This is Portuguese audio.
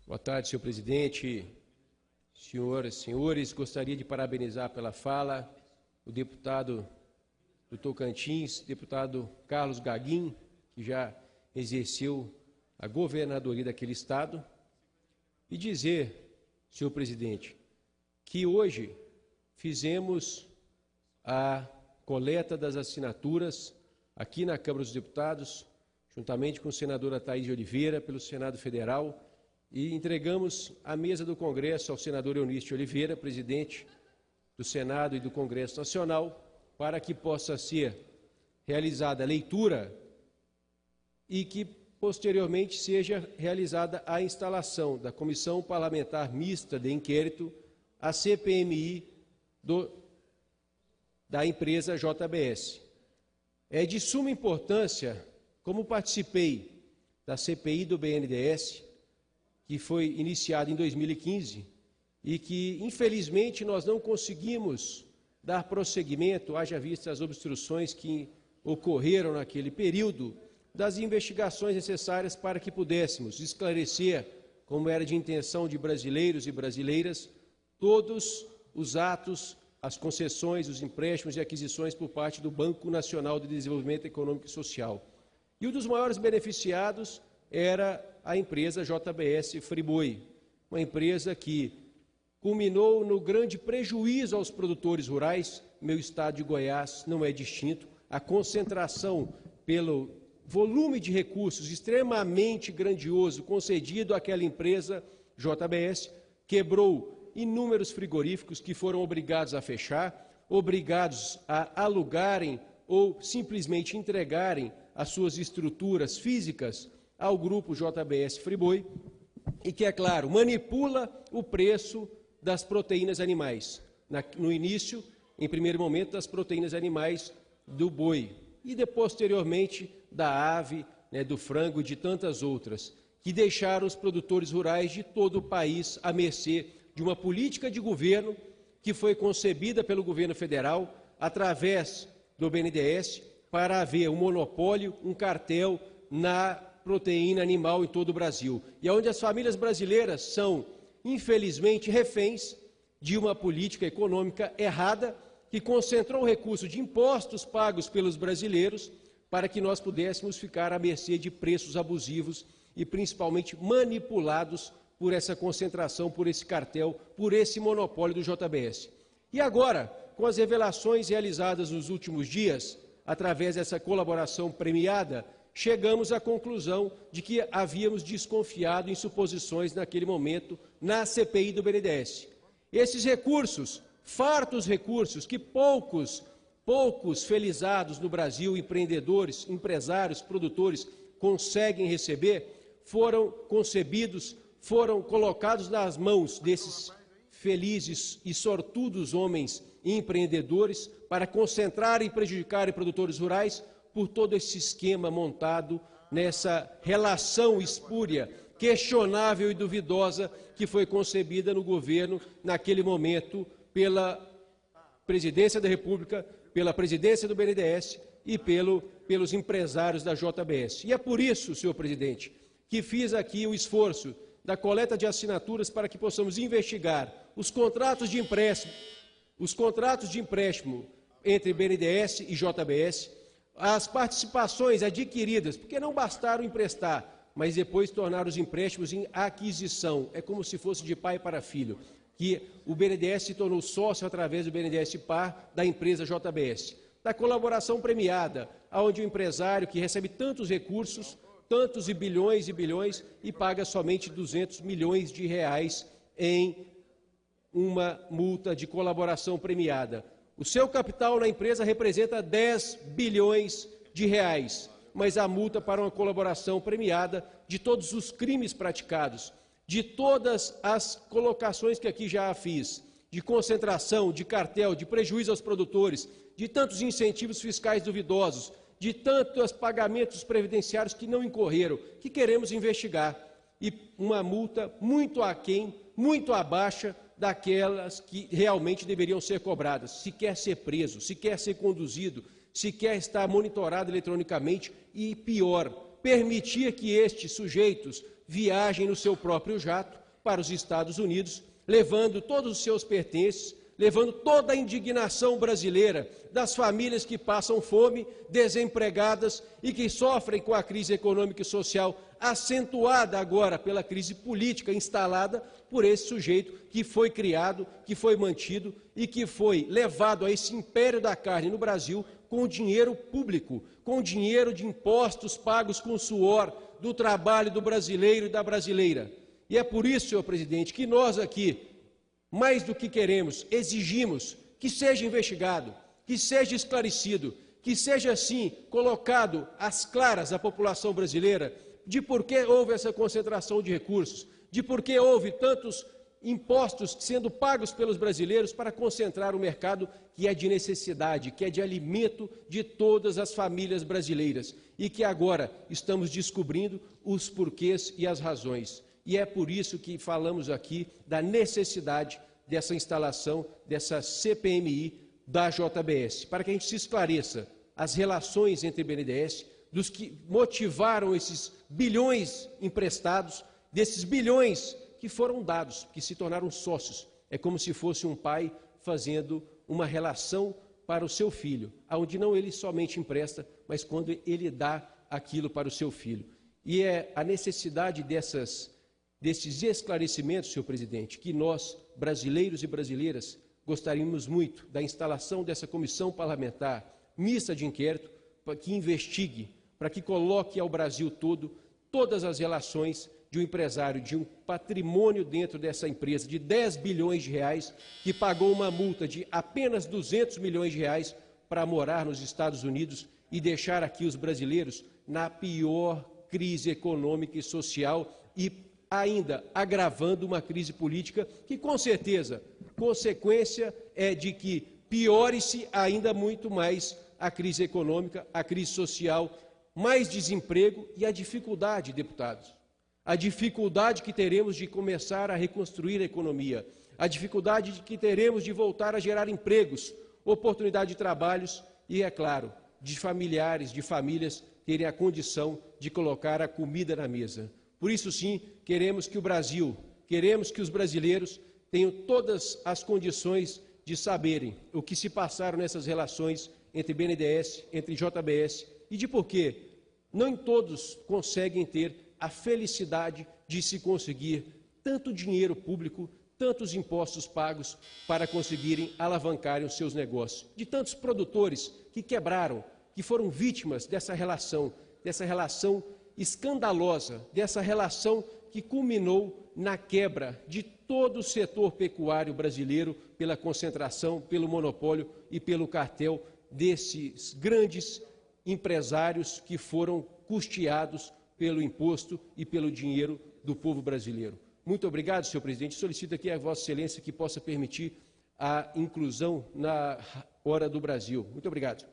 Boa tarde, senhor presidente, senhoras e senhores. Gostaria de parabenizar pela fala o deputado do Tocantins, deputado Carlos Gaguin, que já exerceu a governadoria daquele estado, e dizer, senhor presidente, que hoje fizemos a coleta das assinaturas aqui na Câmara dos Deputados, juntamente com a senadora Thaís de Oliveira, pelo Senado Federal, e entregamos à mesa do Congresso ao senador Eunício de Oliveira, presidente do Senado e do Congresso Nacional, para que possa ser realizada a leitura e que, posteriormente, seja realizada a instalação da Comissão Parlamentar Mista de Inquérito, a CPMI da empresa JBS. É de suma importância, como participei da CPI do BNDES, que foi iniciada em 2015 e que, infelizmente, nós não conseguimos dar prosseguimento, haja vista as obstruções que ocorreram naquele período, das investigações necessárias para que pudéssemos esclarecer, como era de intenção de brasileiros e brasileiras, todos os atos, as concessões, os empréstimos e aquisições por parte do Banco Nacional de Desenvolvimento Econômico e Social. E um dos maiores beneficiados era a empresa JBS Friboi, uma empresa que culminou no grande prejuízo aos produtores rurais. Meu estado de Goiás não é distinto. A concentração pelo volume de recursos extremamente grandioso concedido àquela empresa JBS quebrou inúmeros frigoríficos que foram obrigados a fechar, obrigados a alugarem ou simplesmente entregarem as suas estruturas físicas ao grupo JBS Friboi e que, é claro, manipula o preço das proteínas animais. No início, em primeiro momento, das proteínas animais do boi e, posteriormente, da ave, do frango e de tantas outras, que deixaram os produtores rurais de todo o país à mercê de uma política de governo que foi concebida pelo governo federal através do BNDES para haver um monopólio, um cartel na proteína animal em todo o Brasil. E onde as famílias brasileiras são, infelizmente, reféns de uma política econômica errada que concentrou o recurso de impostos pagos pelos brasileiros para que nós pudéssemos ficar à mercê de preços abusivos e principalmente manipulados por essa concentração, por esse cartel, por esse monopólio do JBS. E agora, com as revelações realizadas nos últimos dias, através dessa colaboração premiada, chegamos à conclusão de que havíamos desconfiado em suposições naquele momento na CPI do BNDES. Esses recursos, fartos recursos que poucos felizados no Brasil, empreendedores, empresários, produtores, conseguem receber, foram concebidos, foram colocados nas mãos desses felizes e sortudos homens e empreendedores para concentrarem e prejudicarem produtores rurais por todo esse esquema montado nessa relação espúria, questionável e duvidosa que foi concebida no governo naquele momento pela Presidência da República, pela presidência do BNDES e pelos empresários da JBS. E é por isso, senhor presidente, que fiz aqui o esforço da coleta de assinaturas para que possamos investigar os contratos de empréstimo entre BNDES e JBS, as participações adquiridas, porque não bastaram emprestar, mas depois tornaram os empréstimos em aquisição. É como se fosse de pai para filho, que o BNDES se tornou sócio através do BNDES Par da empresa JBS. Da colaboração premiada, onde o empresário que recebe tantos recursos, tantos e bilhões, e paga somente 200 milhões de reais em uma multa de colaboração premiada. O seu capital na empresa representa 10 bilhões de reais, mas a multa para uma colaboração premiada de todos os crimes praticados, de todas as colocações que aqui já fiz, de concentração, de cartel, de prejuízo aos produtores, de tantos incentivos fiscais duvidosos, de tantos pagamentos previdenciários que não incorreram, que queremos investigar, e uma multa muito aquém, muito abaixo daquelas que realmente deveriam ser cobradas. Se quer ser preso, se quer ser conduzido, se quer estar monitorado eletronicamente e, pior, permitir que estes sujeitos viajem no seu próprio jato para os Estados Unidos, levando todos os seus pertences, levando toda a indignação brasileira das famílias que passam fome, desempregadas e que sofrem com a crise econômica e social, acentuada agora pela crise política instalada por esse sujeito que foi criado, que foi mantido e que foi levado a esse império da carne no Brasil com dinheiro público, com dinheiro de impostos pagos com o suor do trabalho do brasileiro e da brasileira. E é por isso, senhor presidente, que nós aqui, mais do que queremos, exigimos que seja investigado, que seja esclarecido, que seja, assim, colocado às claras à população brasileira de por que houve essa concentração de recursos, de por que houve tantos impostos sendo pagos pelos brasileiros para concentrar o mercado que é de necessidade, que é de alimento de todas as famílias brasileiras e que agora estamos descobrindo os porquês e as razões. E é por isso que falamos aqui da necessidade dessa instalação, dessa CPMI da JBS, para que a gente se esclareça as relações entre BNDES, dos que motivaram esses bilhões emprestados, desses bilhões que foram dados, que se tornaram sócios. É como se fosse um pai fazendo uma relação para o seu filho, onde não ele somente empresta, mas quando ele dá aquilo para o seu filho. E é a necessidade desses esclarecimentos, senhor presidente, que nós, brasileiros e brasileiras, gostaríamos muito da instalação dessa comissão parlamentar mista de inquérito, para que investigue, para que coloque ao Brasil todo todas as relações de um empresário, de um patrimônio dentro dessa empresa de 10 bilhões de reais, que pagou uma multa de apenas 200 milhões de reais para morar nos Estados Unidos e deixar aqui os brasileiros na pior crise econômica e social e ainda agravando uma crise política que, com certeza, consequência é de que piore-se ainda muito mais a crise econômica, a crise social, mais desemprego e a dificuldade, deputados. A dificuldade que teremos de começar a reconstruir a economia, a dificuldade que teremos de voltar a gerar empregos, oportunidade de trabalhos e, é claro, de familiares, de famílias terem a condição de colocar a comida na mesa. Por isso, sim, queremos que o Brasil, queremos que os brasileiros tenham todas as condições de saberem o que se passaram nessas relações entre BNDES, entre JBS e de por que não todos conseguem ter a felicidade de se conseguir tanto dinheiro público, tantos impostos pagos para conseguirem alavancarem os seus negócios. De tantos produtores que quebraram, que foram vítimas dessa relação escandalosa, dessa relação que culminou na quebra de todo o setor pecuário brasileiro pela concentração, pelo monopólio e pelo cartel desses grandes empresários que foram custeados pelo imposto e pelo dinheiro do povo brasileiro. Muito obrigado, senhor presidente. Solicito aqui a Vossa Excelência que possa permitir a inclusão na hora do Brasil. Muito obrigado.